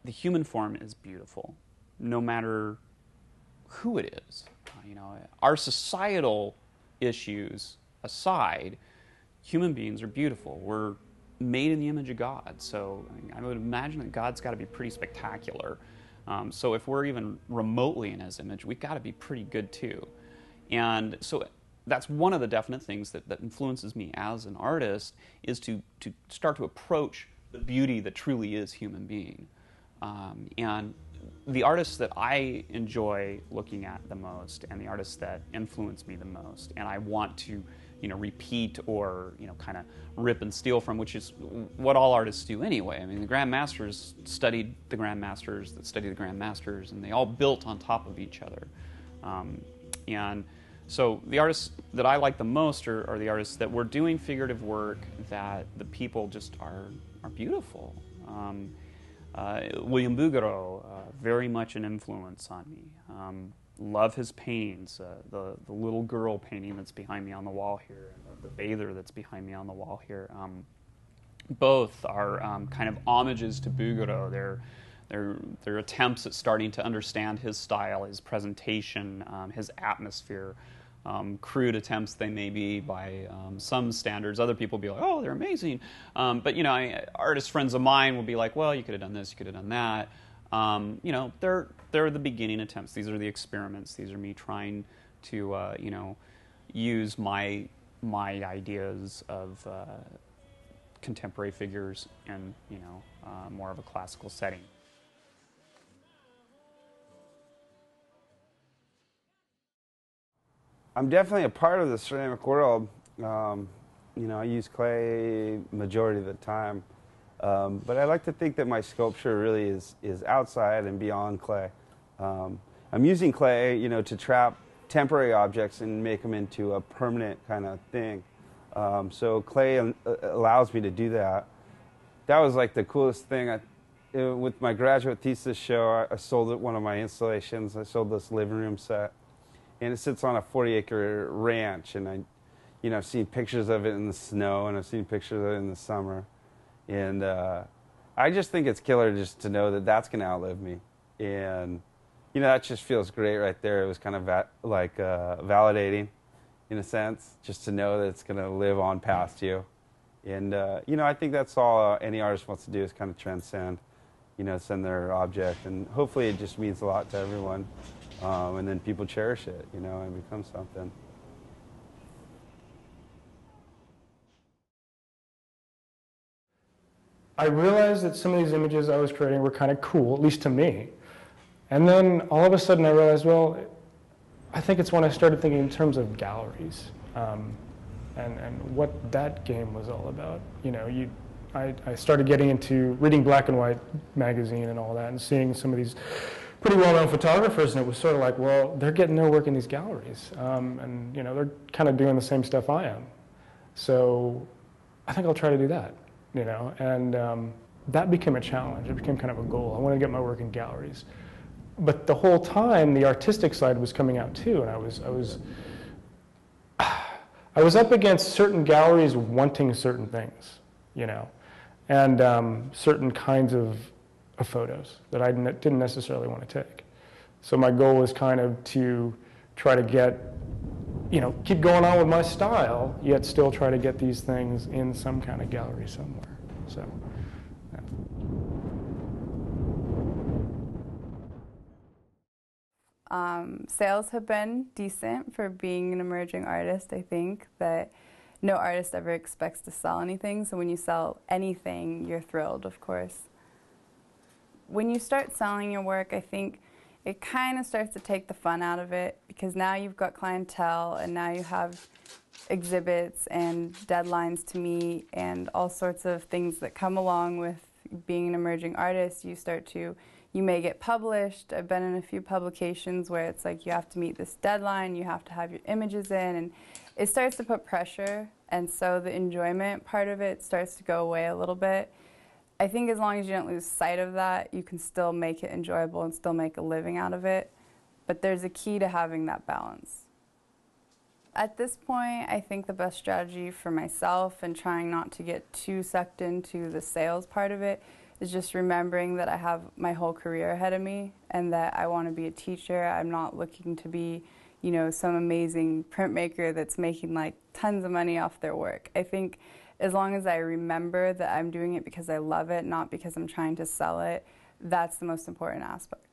the human form is beautiful, no matter who it is. Our societal issues aside, human beings are beautiful. We're made in the image of God, so I would imagine that God's got to be pretty spectacular. So if we're even remotely in His image, we've got to be pretty good too. And so that's one of the definite things that influences me as an artist, is to start to approach the beauty that truly is human being. And the artists that I enjoy looking at the most, and the artists that influence me the most, and I want to repeat or kind of rip and steal from, which is what all artists do anyway. I mean, the Grandmasters studied the Grandmasters that studied the Grandmasters, and they all built on top of each other. And so the artists that I like the most are the artists that were doing figurative work that the people just are beautiful. William Bouguereau, very much an influence on me. Love his paintings, the little girl painting that's behind me on the wall here, and the bather that's behind me on the wall here. Both are kind of homages to Bouguereau. They're attempts at starting to understand his style, his presentation, his atmosphere. Crude attempts they may be by some standards. Other people will be like, oh, they're amazing. But artist friends of mine will be like, well, you could have done this, you could have done that. They're the beginning attempts. These are the experiments. These are me trying to use my ideas of contemporary figures in more of a classical setting. I'm definitely a part of the ceramic world. I use clay majority of the time. But I like to think that my sculpture really is outside and beyond clay. I'm using clay, to trap temporary objects and make them into a permanent kind of thing. So clay allows me to do that. That was like the coolest thing. With my graduate thesis show, I sold one of my installations. I sold this living room set. And it sits on a 40-acre ranch. And I've seen pictures of it in the snow, and I've seen pictures of it in the summer. And I just think it's killer just to know that that's going to outlive me. And, that just feels great right there. It was kind of validating, in a sense, just to know that it's going to live on past you. And, I think that's all any artist wants to do, is kind of transcend, send their object. And hopefully it just means a lot to everyone. And then people cherish it, and it becomes something. I realized that some of these images I was creating were kind of cool, at least to me. And then all of a sudden I realized, well, I think it's when I started thinking in terms of galleries, and what that game was all about. I started getting into reading Black and White magazine and all that, and seeing some of these pretty well-known photographers, and it was sort of like, well, they're getting their work in these galleries, and they're kind of doing the same stuff I am. So I think I'll try to do that. And that became a challenge. It became kind of a goal. I wanted to get my work in galleries. But the whole time, the artistic side was coming out too, and I was up against certain galleries wanting certain things, and certain kinds of photos that I didn't necessarily want to take. So my goal was kind of to try to get, keep going on with my style, yet still try to get these things in some kind of gallery somewhere. So, yeah. Sales have been decent for being an emerging artist. I think that no artist ever expects to sell anything, so when you sell anything, you're thrilled, of course. When you start selling your work, I think it kind of starts to take the fun out of it, because now you've got clientele, and now you have exhibits and deadlines to meet and all sorts of things that come along with being an emerging artist. You may get published. I've been in a few publications where it's like you have to meet this deadline, you have to have your images in, and it starts to put pressure, and so the enjoyment part of it starts to go away a little bit. I think as long as you don't lose sight of that, you can still make it enjoyable and still make a living out of it. But there's a key to having that balance. At this point, I think the best strategy for myself, and trying not to get too sucked into the sales part of it, is just remembering that I have my whole career ahead of me and that I want to be a teacher. I'm not looking to be, you know, some amazing printmaker that's making like tons of money off their work. I think as long as I remember that I'm doing it because I love it, not because I'm trying to sell it, that's the most important aspect.